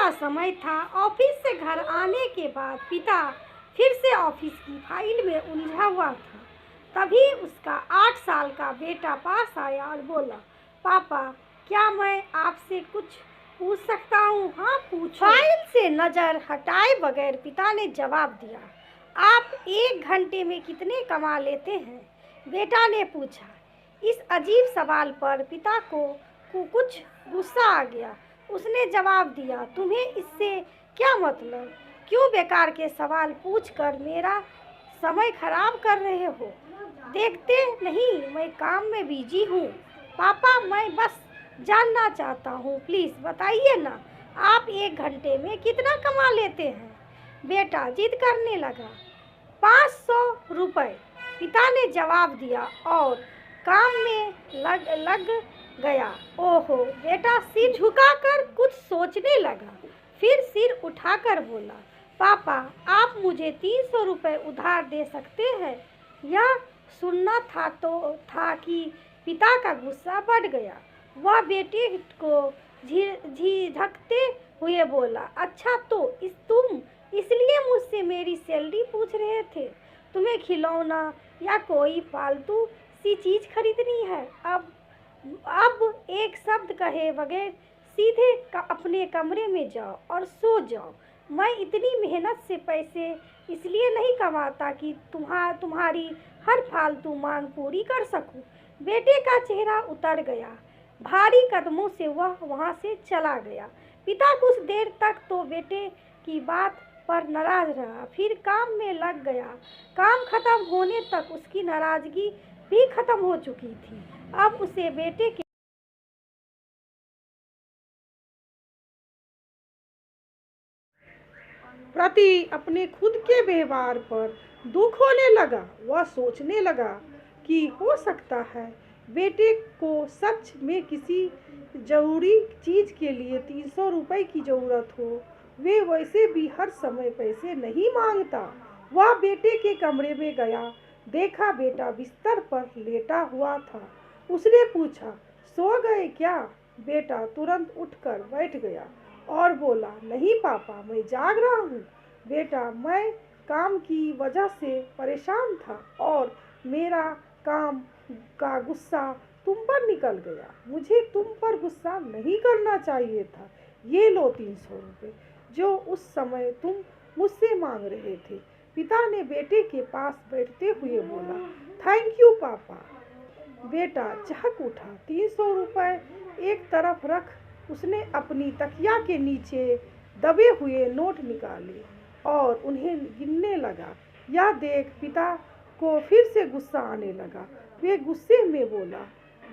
का समय था। ऑफिस से घर आने के बाद पिता फिर से ऑफिस की फाइल में उलझा हुआ था। तभी उसका 8 साल का बेटा पास आया और बोला, पापा क्या मैं आपसे कुछ पूछ सकता हूँ? हाँ पूछो। फाइल से नज़र हटाए बगैर पिता ने जवाब दिया, आप 1 घंटे में कितने कमा लेते हैं? बेटा ने पूछा। इस अजीब सवाल पर पिता को कुछ गुस्सा आ गया। उसने जवाब दिया, तुम्हें इससे क्या मतलब? क्यों बेकार के सवाल पूछकर मेरा समय खराब कर रहे हो? देखते नहीं मैं काम में बिजी हूँ। पापा मैं बस जानना चाहता हूँ, प्लीज़ बताइए ना, आप 1 घंटे में कितना कमा लेते हैं? बेटा जिद करने लगा। 500 रुपये, पिता ने जवाब दिया और काम में लग गया। ओहो, बेटा सिर झुकाकर कुछ सोचने लगा, फिर सिर उठाकर बोला, पापा आप मुझे 300 रुपये उधार दे सकते हैं? यह सुनना था कि पिता का गुस्सा बढ़ गया। वह बेटे को झिझकते हुए बोला, अच्छा तो तुम इसलिए मुझसे मेरी सैलरी पूछ रहे थे? तुम्हें खिलौना या कोई फालतू सी चीज़ खरीदनी है? अब एक शब्द कहे बगैर सीधे अपने कमरे में जाओ और सो जाओ। मैं इतनी मेहनत से पैसे इसलिए नहीं कमाता कि तुम्हारी हर फालतू मांग पूरी कर सकूं। बेटे का चेहरा उतर गया। भारी कदमों से वह वहां से चला गया। पिता कुछ देर तक तो बेटे की बात पर नाराज रहा, फिर काम में लग गया। काम खत्म होने तक उसकी नाराजगी भी खत्म हो चुकी थी। अब उसे बेटे के प्रति अपने खुद के व्यवहार पर दुख होने लगा। वह सोचने लगा कि हो सकता है बेटे को सच में किसी जरूरी चीज़ के लिए 300 रुपये की ज़रूरत हो। वे वैसे भी हर समय पैसे नहीं मांगता। वह बेटे के कमरे में गया, देखा बेटा बिस्तर पर लेटा हुआ था। उसने पूछा, सो गए क्या? बेटा तुरंत उठकर बैठ गया और बोला, नहीं पापा मैं जाग रहा हूँ। बेटा मैं काम की वजह से परेशान था और मेरा काम का गुस्सा तुम पर निकल गया। मुझे तुम पर गुस्सा नहीं करना चाहिए था। ये लो 300 रुपये जो उस समय तुम मुझसे मांग रहे थे। पिता ने बेटे के पास बैठते हुए बोला, थैंक यू पापा। बेटा चहक उठा। 300 रुपये एक तरफ रख उसने अपनी तकिया के नीचे दबे हुए नोट निकाले और उन्हें गिनने लगा। यह देख पिता को फिर से गुस्सा आने लगा। वे गुस्से में बोला,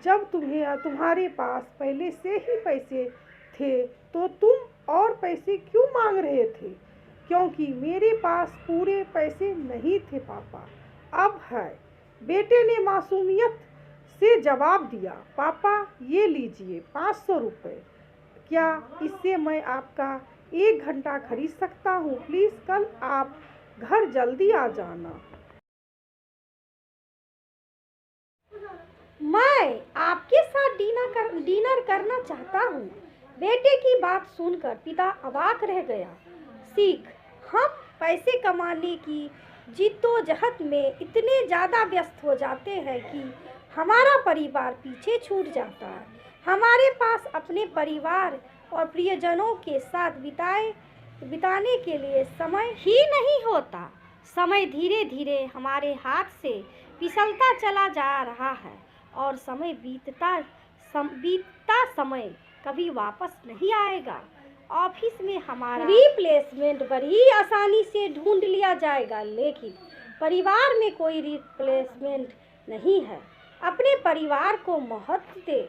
जब तुम्हारे पास पहले से ही पैसे थे तो तुम और पैसे क्यों मांग रहे थे? क्योंकि मेरे पास पूरे पैसे नहीं थे पापा, अब है। बेटे ने मासूमियत से जवाब दिया, पापा ये लीजिए 500 रुपये। क्या इससे मैं आपका 1 घंटा खरीद सकता हूँ? प्लीज़ कल आप घर जल्दी आ जाना। मैं आपके साथ डिनर करना चाहता हूँ। बेटे की बात सुनकर पिता अवाक रह गया। सीख, हम पैसे कमाने की जिद्दोजहद में इतने ज़्यादा व्यस्त हो जाते हैं कि हमारा परिवार पीछे छूट जाता है। हमारे पास अपने परिवार और प्रियजनों के साथ बिताने के लिए समय ही नहीं होता। समय धीरे धीरे हमारे हाथ से फिसलता चला जा रहा है और बीतता समय कभी वापस नहीं आएगा। ऑफिस में हमारा रिप्लेसमेंट बड़ी आसानी से ढूंढ लिया जाएगा, लेकिन परिवार में कोई रिप्लेसमेंट नहीं है। अपने परिवार को महत्व दे।